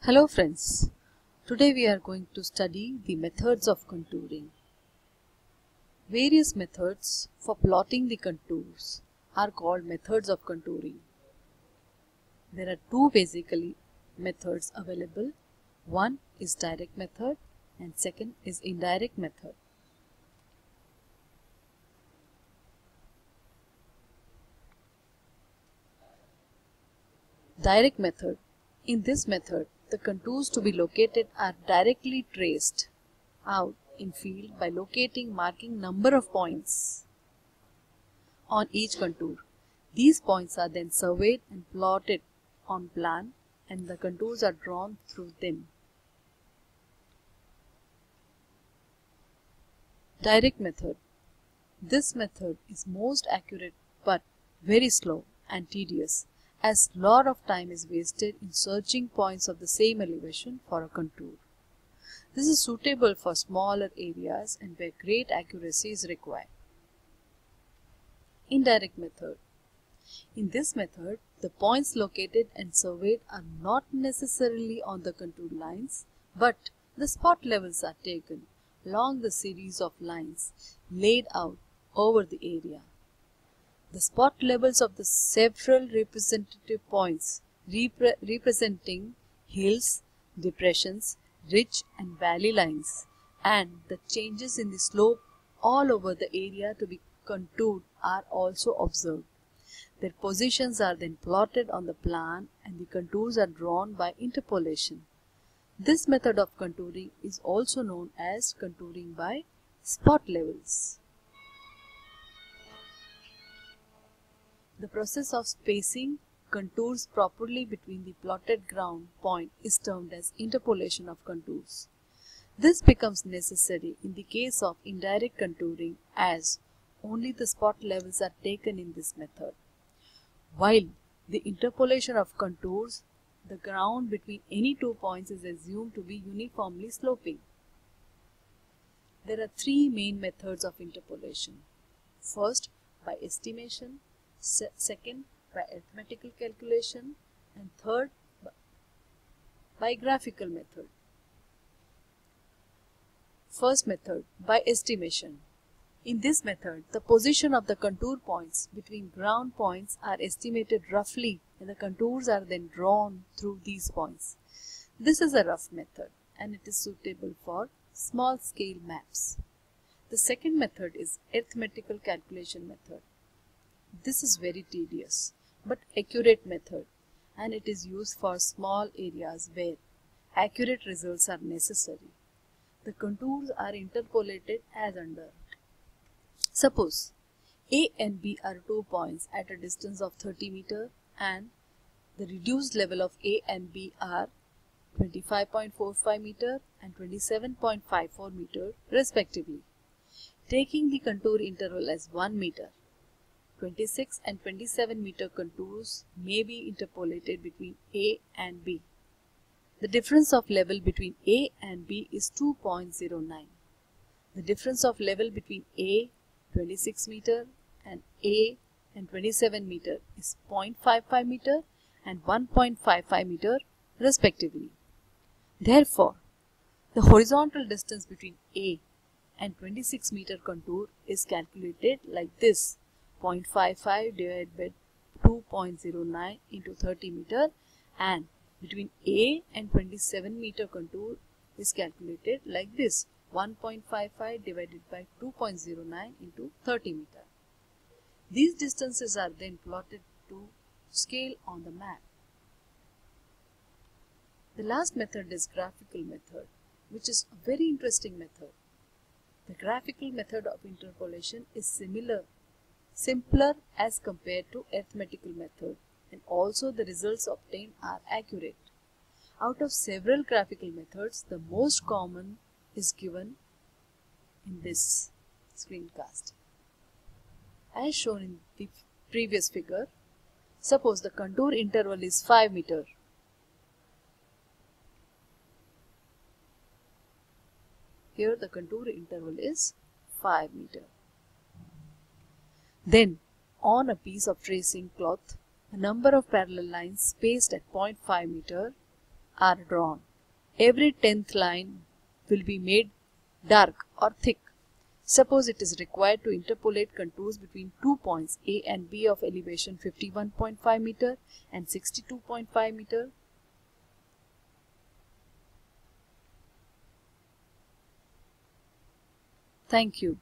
Hello friends, today we are going to study the methods of contouring. Various methods for plotting the contours are called methods of contouring. There are two basically methods available. One is direct method and second is indirect method. Direct method. In this method, the contours to be located are directly traced out in field by marking number of points on each contour. These points are then surveyed and plotted on plan and the contours are drawn through them. Direct method. This method is most accurate but very slow and tedious, as lot of time is wasted in searching points of the same elevation for a contour. This is suitable for smaller areas and where great accuracy is required. Indirect method. In this method, the points located and surveyed are not necessarily on the contour lines, but the spot levels are taken along the series of lines laid out over the area. The spot levels of the several representative points representing hills, depressions, ridge and valley lines, and the changes in the slope all over the area to be contoured are also observed. Their positions are then plotted on the plan and the contours are drawn by interpolation. This method of contouring is also known as contouring by spot levels. The process of spacing contours properly between the plotted ground point is termed as interpolation of contours. This becomes necessary in the case of indirect contouring as only the spot levels are taken in this method. While the interpolation of contours, the ground between any two points is assumed to be uniformly sloping. There are three main methods of interpolation. First, by estimation, second, by arithmetical calculation, and third, by graphical method. First method, by estimation. In this method, the position of the contour points between ground points are estimated roughly and the contours are then drawn through these points. This is a rough method and it is suitable for small scale maps. The second method is arithmetical calculation method. This is very tedious but accurate method and it is used for small areas where accurate results are necessary. The contours are interpolated as under. Suppose A and B are 2 points at a distance of 30 meter and the reduced level of A and B are 25.45 meter and 27.54 meter respectively. Taking the contour interval as 1 meter, 26 and 27 meter contours may be interpolated between A and B. The difference of level between A and B is 2.09. The difference of level between A 26 meter and A and 27 meter is 0.55 meter and 1.55 meter respectively. Therefore, the horizontal distance between A and 26 meter contour is calculated like this: 0.55 divided by 2.09 into 30 meter, and between A and 27 meter contour is calculated like this: 1.55 divided by 2.09 into 30 meter. These distances are then plotted to scale on the map. The last method is graphical method, which is a very interesting method. The graphical method of interpolation is simpler as compared to arithmetical method, and also the results obtained are accurate. Out of several graphical methods, the most common is given in this screencast. As shown in the previous figure, suppose the contour interval is 5 meter. Here the contour interval is 5 meter. Then on a piece of tracing cloth, a number of parallel lines spaced at 0.5 meter are drawn. Every 10th line will be made dark or thick. Suppose it is required to interpolate contours between 2 points A and B of elevation 51.5 meter and 62.5 meter. Thank you.